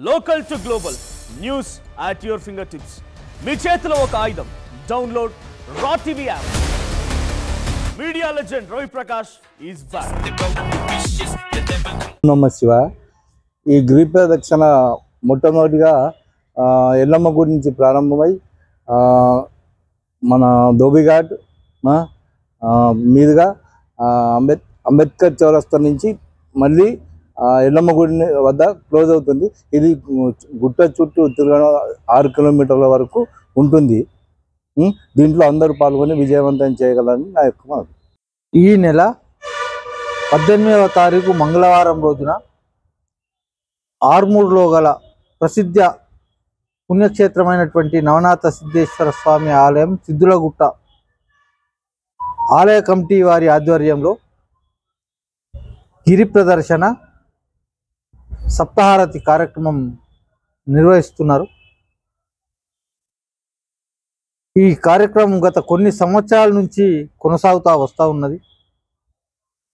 Local to global news at your fingertips. మీ చేతిలో ఒక ఆయుధం. డౌన్లోడ్ రా TV app. Media legend Ravi Prakash is back. నమస్తే శివ. ఈ గిరి ప్రదక్షిణ మొట్టమొదటిగా ఎల్లమ్మ గుడి నుంచి ప్రారంభమై మన ధోబిఘాట్ మీదుగా అంబేద్కర్ చౌరస్తా నుంచి మళ్ళీ ఎల్లమ్మ గుడి వద్ద క్లోజ్ అవుతుంది. ఇది గుట్ట చుట్టూ తిరగడం 6 కిలోమీటర్ల వరకు ఉంటుంది. దీంట్లో అందరూ పాల్గొని విజయవంతం చేయగలరని నా యొక్క మనవి. ఈ నెల 18వ తారీఖు మంగళవారం రోజున ఆర్మూర్లో గల ప్రసిద్ధ పుణ్యక్షేత్రమైనటువంటి నవనాథ సిద్ధేశ్వర స్వామి ఆలయం సిద్ధులగుట్ట ఆలయ కమిటీ వారి ఆధ్వర్యంలో గిరి ప్రదర్శన సప్తహారతి కార్యక్రమం నిర్వహిస్తున్నారు. ఈ కార్యక్రమం గత కొన్ని సంవత్సరాల నుంచి కొనసాగుతూ వస్తూ ఉన్నది.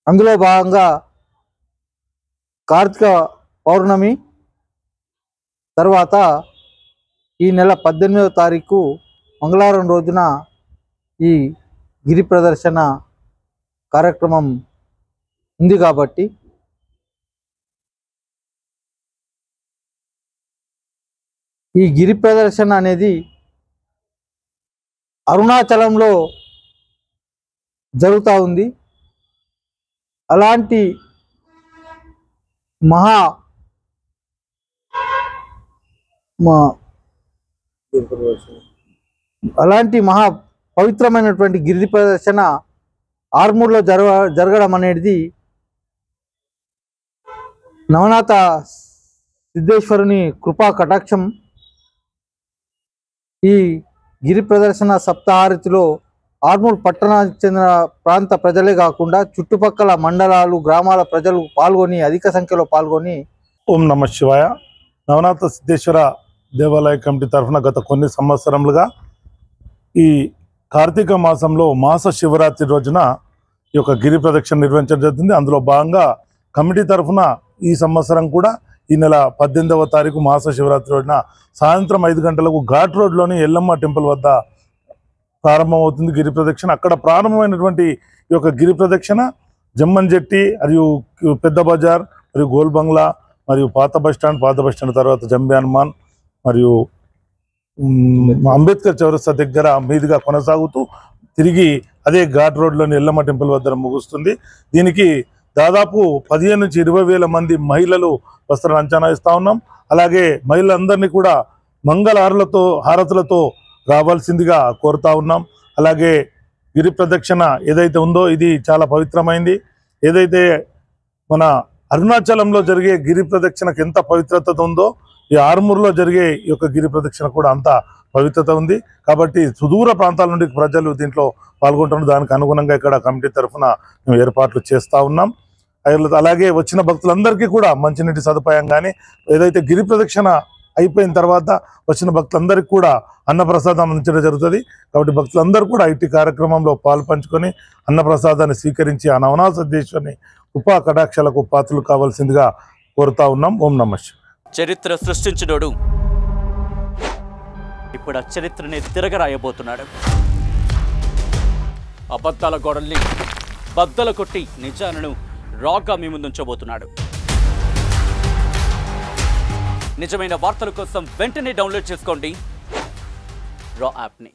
అందులో భాగంగా కార్తీక పౌర్ణమి తర్వాత ఈ నెల 18వ తారీఖు మంగళవారం రోజున ఈ గిరి ప్రదర్శన కార్యక్రమం ఉంది కాబట్టి ఈ గిరి ప్రదర్శన అనేది అరుణాచలంలో జరుగుతూ ఉంది. అలాంటి మహా పవిత్రమైనటువంటి గిరి ప్రదర్శన ఆర్మూర్లో జరగడం అనేది నవనాథ సిద్ధేశ్వరుని కృపా కటాక్షం. ఈ గిరి ప్రదర్శన సప్తహారతిలో ఆర్మూర్ పట్టణానికి చెందిన ప్రాంత ప్రజలే కాకుండా చుట్టుపక్కల మండలాలు గ్రామాల ప్రజలు పాల్గొని అధిక సంఖ్యలో పాల్గొని ఓం నమ శివాయ. నవనాథ సిద్ధేశ్వర దేవాలయ కమిటీ తరఫున గత కొన్ని సంవత్సరములుగా ఈ కార్తీక మాసంలో మాస శివరాత్రి రోజున ఈ యొక్క గిరి ప్రదక్షిణ నిర్వహించడం జరుగుతుంది. అందులో భాగంగా కమిటీ తరఫున ఈ సంవత్సరం కూడా ఈ నెల 18వ తారీఖు మాస శివరాత్రి రోజున సాయంత్రం 5 గంటలకు ఘాట్ రోడ్లోని ఎల్లమ్మ టెంపుల్ వద్ద ప్రారంభమవుతుంది గిరి ప్రదక్షిణ. అక్కడ ప్రారంభమైనటువంటి ఈ యొక్క గిరి ప్రదక్షిణ జమ్మన్జెట్టి మరియు పెద్ద బజార్ మరియు గోల్ బంగ్లా మరియు పాత బస్టాండ్ తర్వాత జంబి హనుమాన్ మరియు అంబేద్కర్ చౌరస్తా దగ్గర మీదుగా కొనసాగుతూ తిరిగి అదే ఘాట్ రోడ్లోని ఎల్లమ్మ టెంపుల్ వద్ద ముగుస్తుంది. దీనికి దాదాపు 15 నుంచి 20 వేల మంది మహిళలు వస్త్రాలు అంచనా ఇస్తూ ఉన్నాం. అలాగే మహిళలందరినీ కూడా హారతులతో రావాల్సిందిగా కోరుతా ఉన్నాం. అలాగే గిరి ప్రదక్షిణ ఏదైతే ఉందో ఇది చాలా పవిత్రమైంది. ఏదైతే మన అరుణాచలంలో జరిగే గిరి ప్రదక్షిణకు ఎంత పవిత్రత ఉందో ఈ ఆర్మూర్లో జరిగే ఈ యొక్క గిరి ప్రదక్షిణ కూడా అంత పవిత్రత ఉంది. కాబట్టి సుదూర ప్రాంతాల నుండి ప్రజలు దీంట్లో పాల్గొంటున్నారు. దానికి అనుగుణంగా ఇక్కడ కమిటీ తరఫున మేము ఏర్పాట్లు చేస్తూ ఉన్నాం. అలాగే వచ్చిన భక్తులందరికీ కూడా మంచినీటి సదుపాయం కానీ ఏదైతే గిరి ప్రదక్షిణ అయిపోయిన తర్వాత వచ్చిన భక్తులందరికీ కూడా అన్నప్రసాదం అందించడం జరుగుతుంది. కాబట్టి భక్తులందరూ కూడా ఇట్టి కార్యక్రమంలో పాల్పంచుకొని అన్నప్రసాదాన్ని స్వీకరించి ఆ నవనాథ సిద్ధేశ్వరుని ఉపా కటాక్షాలకు పాత్రలు కావాల్సిందిగా కోరుతా ఉన్నాం. ఓం నమః శివాయ. చరిత్ర సృష్టించినోడు ఇప్పుడు ఆ చరిత్రని తిరగరాయబోతున్నాడు. అబద్ధాల గోడల్ని బద్దలు కొట్టి నిజాలను రాగా మీ ముందుంచబోతున్నాడు. నిజమైన వార్తల కోసం వెంటనే డౌన్లోడ్ చేసుకోండి రా యాప్ని.